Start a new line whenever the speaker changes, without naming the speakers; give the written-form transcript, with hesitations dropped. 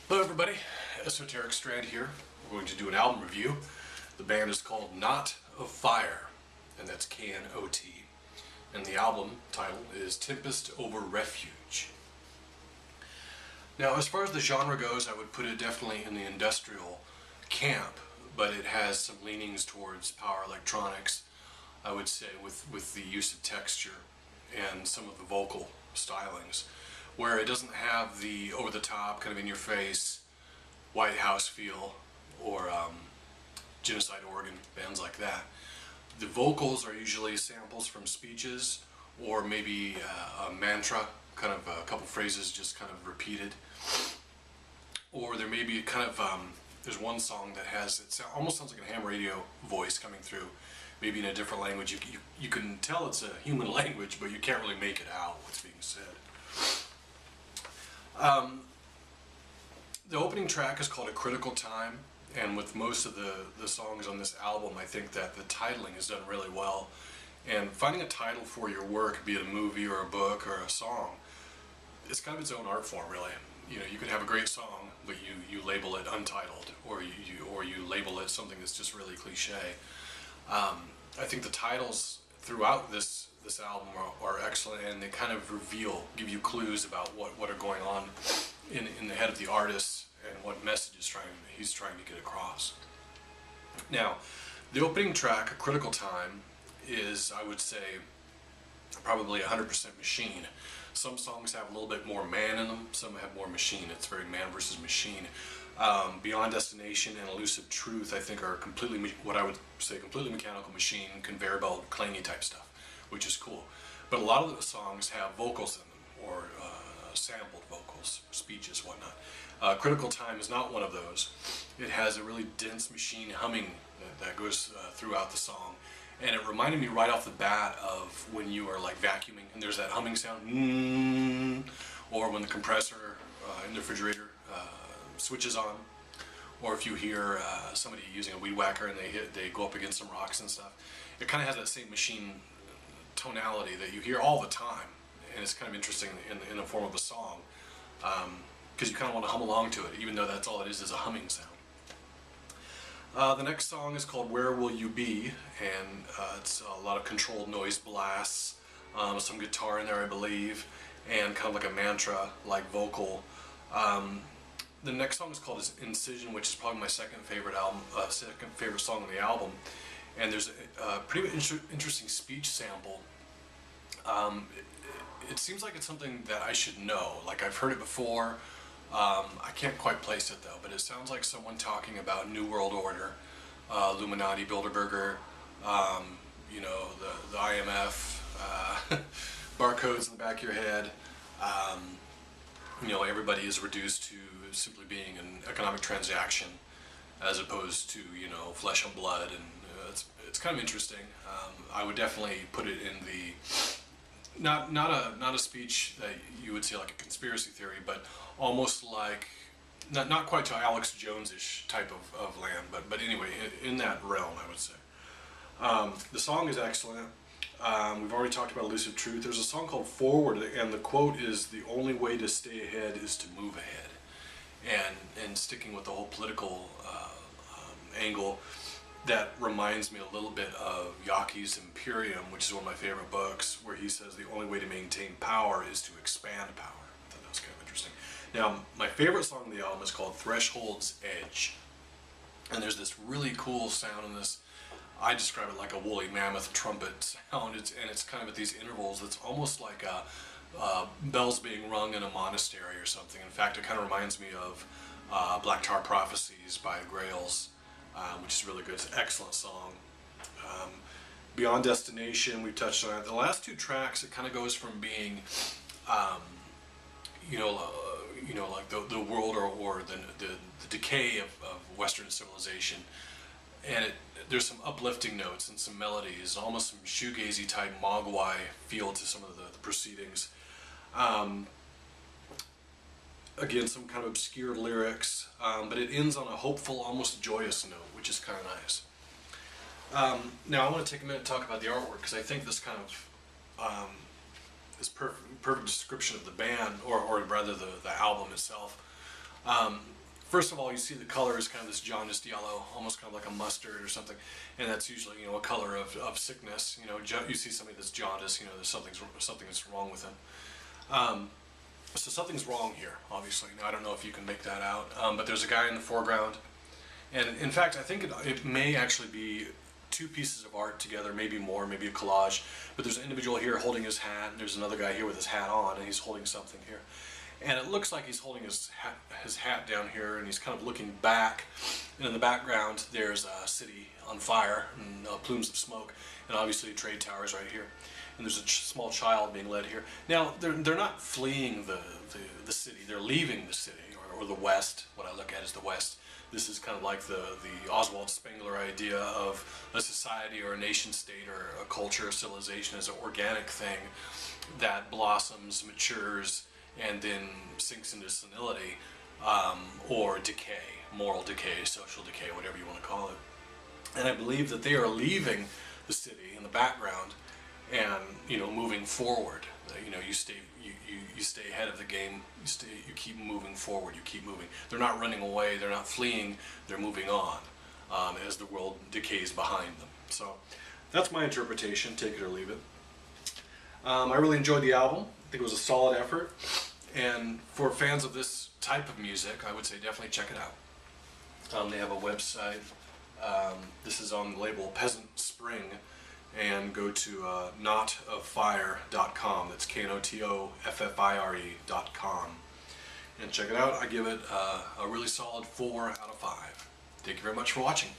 Hello everybody, Esoteric Strand here. We're going to do an album review. The band is called Knot of Fire, and that's K-N-O-T. And the album title is Tempest over Refuge. Now, as far as the genre goes, I would put it definitely in the industrial camp, but it has some leanings towards power electronics, I would say, with the use of texture and some of the vocal stylings, where it doesn't have the over-the-top, kind of in-your-face White House feel or genocide organ, bands like that. The vocals are usually samples from speeches or maybe a mantra, kind of a couple phrases just kind of repeated. Or there may be kind of, there's one song that has, it almost sounds like a ham radio voice coming through, maybe in a different language. You can tell it's a human language, but you can't really make it out what's being said. The opening track is called A Critical Time, and with most of the songs on this album, I think that the titling is done really well. And finding a title for your work, be it a movie or a book or a song, it's kind of its own art form, really. You know, you could have a great song, but you label it untitled, or you label it something that's just really cliche. I think the titles throughout this album are excellent, and they kind of give you clues about what are going on in the head of the artist and what message he's trying to get across. Now, the opening track, A Critical Time, is, I would say, probably 100% machine. Some songs have a little bit more man in them, some have more machine. It's very man versus machine. Beyond Destination and Elusive Truth, I think, are completely, what I would say, completely mechanical machine, conveyor belt, clangy type stuff, which is cool. But a lot of the songs have vocals in them, or sampled vocals, speeches, whatnot. Critical Time is not one of those. It has a really dense machine humming that goes throughout the song. And it reminded me right off the bat of when you are like vacuuming and there's that humming sound, or when the compressor in the refrigerator switches on, or if you hear somebody using a weed whacker and they go up against some rocks and stuff. It kind of has that same machine tonality that you hear all the time, and it's kind of interesting in the form of a song, because you kind of want to hum along to it, even though that's all it is a humming sound. The next song is called Where Will You Be, and it's a lot of controlled noise blasts, some guitar in there, I believe, and kind of like a mantra-like vocal. The next song is called Incision, which is probably my second favorite song on the album, and there's a pretty interesting speech sample. It seems like it's something that I should know, like I've heard it before. I can't quite place it though, but it sounds like someone talking about New World Order, Illuminati, Bilderberger, you know, the IMF, barcodes in the back of your head. You know, everybody is reduced to simply being an economic transaction, as opposed to, you know, flesh and blood, and it's kind of interesting. I would definitely put it in the not a speech that you would say like a conspiracy theory, but almost like not quite to Alex Jones-ish type of land, but anyway, in that realm, I would say. The song is excellent. We've already talked about Elusive Truth. There's a song called Forward, and the quote is, "The only way to stay ahead is to move ahead." And sticking with the whole political angle, that reminds me a little bit of Yaki's Imperium, which is one of my favorite books, where he says the only way to maintain power is to expand power. I thought that was kind of interesting. Now, my favorite song on the album is called Threshold's Edge. And there's this really cool sound in this. I describe it like a woolly mammoth trumpet sound, and it's kind of at these intervals that's almost like bells being rung in a monastery or something. In fact, it kind of reminds me of Black Tar Prophecies by Grails, which is really good. It's an excellent song. Beyond Destination, we've touched on it. The last two tracks, it kind of goes from being, you know, like the world or the decay of Western civilization, and there's some uplifting notes and some melodies, almost some shoegazy type mogwai feel to some of the proceedings. Again, some kind of obscure lyrics, but it ends on a hopeful, almost joyous note, which is kind of nice. Now I want to take a minute to talk about the artwork, because I think this kind of this perfect description of the band, or rather the album itself. First of all, you see the color is kind of this jaundiced yellow, almost kind of like a mustard or something, and that's usually, you know, a color of sickness. You know, you see somebody that's jaundiced, you know, there's something that's wrong with them. So something's wrong here, obviously. Now, I don't know if you can make that out, but there's a guy in the foreground, and in fact, I think it may actually be two pieces of art together, maybe more, maybe a collage. But there's an individual here holding his hat, and there's another guy here with his hat on, and he's holding something here. And it looks like he's holding his hat down here, and he's kind of looking back. And in the background, there's a city on fire, and plumes of smoke, and obviously trade towers right here. And there's a small child being led here. Now, they're not fleeing the city, they're leaving the city, or the West. What I look at is the West. This is kind of like the Oswald Spengler idea of a society or a nation state or a culture or civilization as an organic thing that blossoms, matures, and then sinks into senility, or decay, moral decay, social decay, whatever you want to call it. And I believe that they are leaving the city in the background and, you know, moving forward. You know, you stay ahead of the game. You keep moving forward. You keep moving. They're not running away. They're not fleeing. They're moving on as the world decays behind them. So that's my interpretation. Take it or leave it. I really enjoyed the album. I think it was a solid effort. And for fans of this type of music, I would say definitely check it out. They have a website. This is on the label Peasant Spring. And go to notoffire.com. That's KNOTOFFIRE.com. And check it out. I give it a really solid 4 out of 5. Thank you very much for watching.